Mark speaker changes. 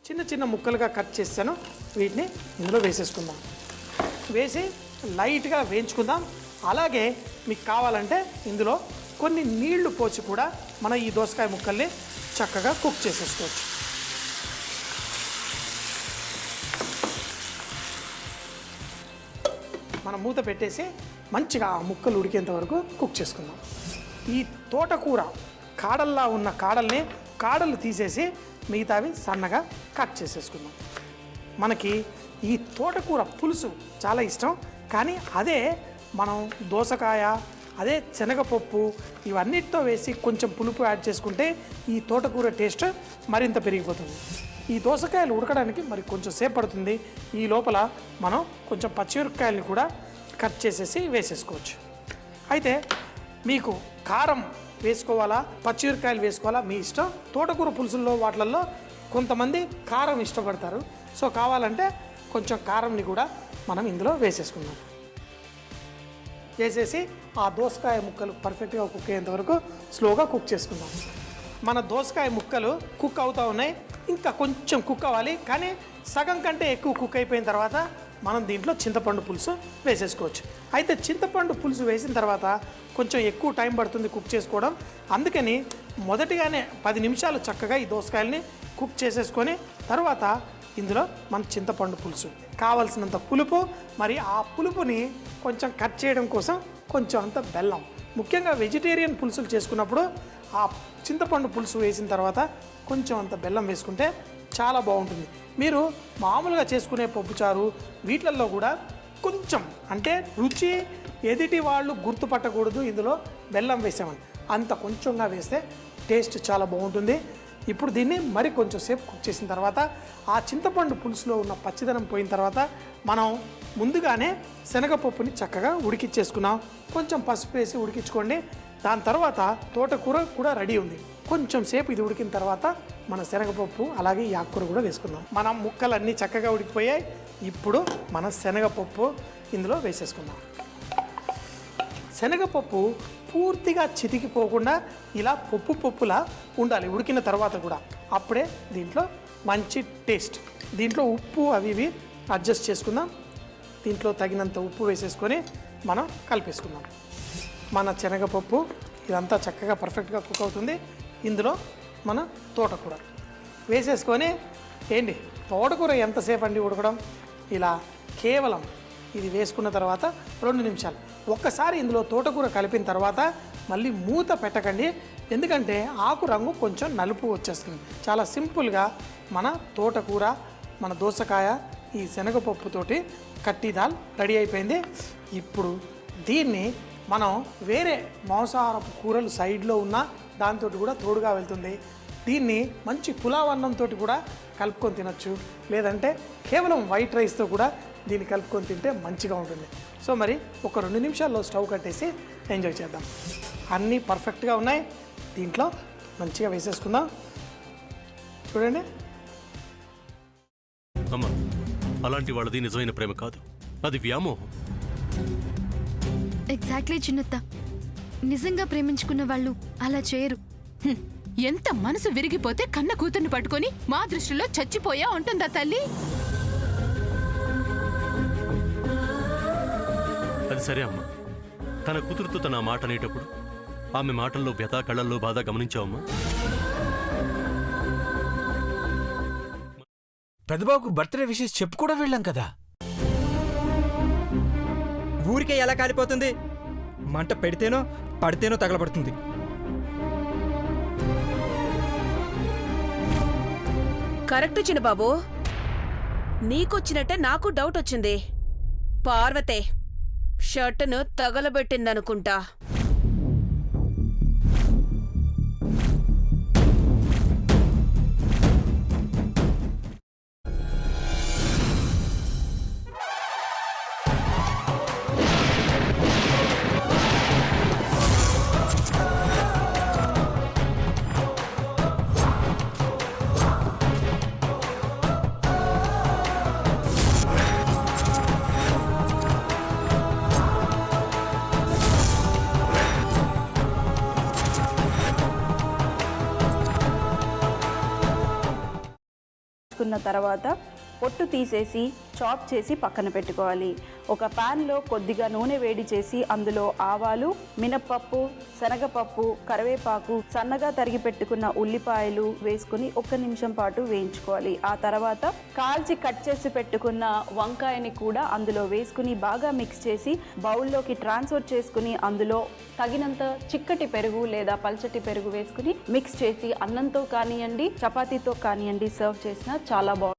Speaker 1: చిన్న చిన్న ముక్కలుగా కట్ చేశాను. వీటిని ఇందులో వేసేసుకుందాం. వేసి లైట్గా వేయించుకుందాం. అలాగే మీకు కావాలంటే ఇందులో కొన్ని నీళ్లు పోసి కూడా మన ఈ దోసకాయ ముక్కల్ని చక్కగా కుక్ చేసేసుకోవచ్చు. మనం మూత పెట్టేసి మంచిగా ఆ ముక్కలు ఉడికేంత వరకు కుక్ చేసుకుందాం. ఈ తోటకూర కాడల్లా ఉన్న కాడలు తీసేసి మిగతావి సన్నగా కట్ చేసేసుకుందాం. మనకి ఈ తోటకూర పులుసు చాలా ఇష్టం, కానీ అదే మనం దోసకాయ, అదే శనగపప్పు ఇవన్నిటితో వేసి కొంచెం పులుపు యాడ్ చేసుకుంటే ఈ తోటకూర టేస్ట్ మరింత పెరిగిపోతుంది. ఈ దోసకాయలు ఉడకడానికి మరి కొంచెం సేపు పడుతుంది. ఈ లోపల మనం కొంచెం పచ్చిమిరపకాయలని కూడా కట్ చేసేసి వేసేసుకోవచ్చు. అయితే మీకు కారం వేసుకోవాలా, పచ్చిమిరపకాయలు వేసుకోవాలా మీ ఇష్టం. తోటకూర పులుసుల్లో వాటిల్లో కొంతమంది కారం ఇష్టపడతారు. సో కావాలంటే కొంచెం కారంని కూడా మనం ఇందులో వేసేసుకుందాం. వేసేసి ఆ దోసకాయ ముక్కలు పర్ఫెక్ట్గా కుక్ అయ్యేంత వరకు స్లోగా కుక్ చేసుకుందాం. మన దోసకాయ ముక్కలు కుక్ అవుతూ ఉన్నాయి. ఇంకా కొంచెం కుక్ అవ్వాలి, కానీ సగం కంటే ఎక్కువ కుక్ అయిపోయిన తర్వాత మనం దీంట్లో చింతపండు పులుసు వేసేసుకోవచ్చు. అయితే చింతపండు పులుసు వేసిన తర్వాత కొంచెం ఎక్కువ టైం పడుతుంది కుక్ చేసుకోవడం. అందుకని మొదటిగానే 10 నిమిషాలు చక్కగా ఈ దోసకాయల్ని కుక్ చేసేసుకొని తర్వాత ఇందులో మన చింతపండు పులుసు కావాల్సినంత పులుపు, మరి ఆ పులుపుని కొంచెం కట్ చేయడం కోసం కొంచెం అంత బెల్లం. ముఖ్యంగా వెజిటేరియన్ పులుసులు చేసుకున్నప్పుడు ఆ చింతపండు పులుసు వేసిన తర్వాత కొంచెం అంత బెల్లం వేసుకుంటే చాలా బాగుంటుంది. మీరు మామూలుగా చేసుకునే పప్పుచారు వీటిల్లో కూడా కొంచెం, అంటే రుచి ఎదుటి వాళ్ళు గుర్తుపట్టకూడదు ఇందులో బెల్లం వేసామని, అంత కొంచెంగా వేస్తే టేస్ట్ చాలా బాగుంటుంది. ఇప్పుడు దీన్ని మరి కొంచెం సేపు కుక్ చేసిన తర్వాత ఆ చింతపండు పులుసులో ఉన్న పచ్చిదనం పోయిన తర్వాత మనం ముందుగానే శనగపప్పుని చక్కగా ఉడికిచ్చేసుకున్నాం. కొంచెం పసుపు వేసి ఉడికించుకోండి. దాని తర్వాత తోటకూర కూడా రెడీ ఉంది. కొంచెం సేపు ఇది ఉడికిన తర్వాత మన శనగపప్పు అలాగే ఈ ఆకుకూర కూడా వేసుకుందాం. మనం ముక్కలన్నీ చక్కగా ఉడికిపోయాయి. ఇప్పుడు మన శనగపప్పు ఇందులో వేసేసుకుందాం. శనగపప్పు పూర్తిగా చితికిపోకుండా ఇలా పప్పులా ఉండాలి ఉడికిన తర్వాత కూడా. అప్పుడే దీంట్లో మంచి టేస్ట్. దీంట్లో ఉప్పు అవి ఇవి అడ్జస్ట్ చేసుకుందాం. దీంట్లో తగినంత ఉప్పు వేసేసుకొని మనం కలిపేసుకుందాం. మన శనగపప్పు ఇదంతా చక్కగా పర్ఫెక్ట్గా కుక్ అవుతుంది. ఇందులో మన తోటకూర వేసేసుకొని, ఏంటి తోటకూర ఎంతసేపు అండి ఉడకడం, ఇలా కేవలం ఇది వేసుకున్న తర్వాత 2 నిమిషాలు. ఒక్కసారి ఇందులో తోటకూర కలిపిన తర్వాత మళ్ళీ మూత పెట్టకండి, ఎందుకంటే ఆకు రంగు కొంచెం నలుపు వచ్చేస్తుంది. చాలా సింపుల్గా మన తోటకూర, మన దోసకాయ, ఈ శనగపప్పుతోటి కట్టి దాల్ రెడీ అయిపోయింది. ఇప్పుడు దీన్ని మనం వేరే మాంసాహారపు కూరలు సైడ్లో ఉన్న దాంతో కూడా తోడుగా వెళ్తుంది. దీన్ని మంచి పులావ్ అన్నంతో కూడా కలుపుకొని తినచ్చు, లేదంటే కేవలం వైట్ రైస్తో కూడా దీన్ని కలుపుకొని తింటే మంచిగా ఉంటుంది. సో మరి ఒక 2 నిమిషాల్లో స్టవ్ కట్టేసి ఎంజాయ్ చేద్దాం. అన్నీ పర్ఫెక్ట్గా ఉన్నాయి. దీంట్లో మంచిగా వేసేసుకుందాం. చూడండి
Speaker 2: అమ్మ, అలాంటి వాళ్ళది నిజమైన ప్రేమ కాదు, అది వ్యామోహం.
Speaker 3: ఎగ్జాక్ట్లీ చిన్నత్త, నిజంగా ప్రేమించుకున్న వాళ్ళు అలా చేయరు.
Speaker 4: ఎంత మనసు విరిగిపోతే కన్న కూతుర్ని పట్టుకొని మా దృష్టిలో చచ్చిపోయా ఉంటుందా తల్లి?
Speaker 2: అది సరే అమ్మా, తన కూతురుతో తన మాట అనేటప్పుడు ఆమె మాటల్లో వ్యథ, కళ్ళల్లో బాధ గమనించావమ్మా?
Speaker 5: పెద్దబాబుకు బర్త్డే విషెస్ చెప్పు కూడా వెళ్ళాం కదా.
Speaker 6: ఊరికే ఎలా కాలిపోతుంది? మంట పెడితేనో పడితేనో తగలబడుతుంది.
Speaker 7: కరెక్ట్ చిన్నబాబు, నీకొచ్చినట్టే నాకు డౌట్ వచ్చింది. పార్వతే షర్టును తగలబెట్టిందనుకుంటా.
Speaker 8: పెట్టుకున్న తర్వాత పొట్టు తీసేసి చాప్ చేసి పక్కన పెట్టుకోవాలి. ఒక ప్యాన్లో కొద్దిగా నూనె వేడి చేసి అందులో ఆవాలు, మినప్పప్పు, శనగపప్పు, కరివేపాకు, సన్నగా తరిగి పెట్టుకున్న ఉల్లిపాయలు వేసుకుని 1 నిమిషం పాటు వేయించుకోవాలి. ఆ తర్వాత కాల్చి కట్ చేసి పెట్టుకున్న వంకాయని కూడా అందులో వేసుకుని బాగా మిక్స్ చేసి బౌల్లోకి ట్రాన్స్ఫర్ చేసుకుని అందులో తగినంత చిక్కటి పెరుగు లేదా పల్చటి పెరుగు వేసుకుని మిక్స్ చేసి అన్నంతో కానివ్వండి, చపాతీతో కానివ్వండి సర్వ్ చేసినా చాలా బాగుంటుంది.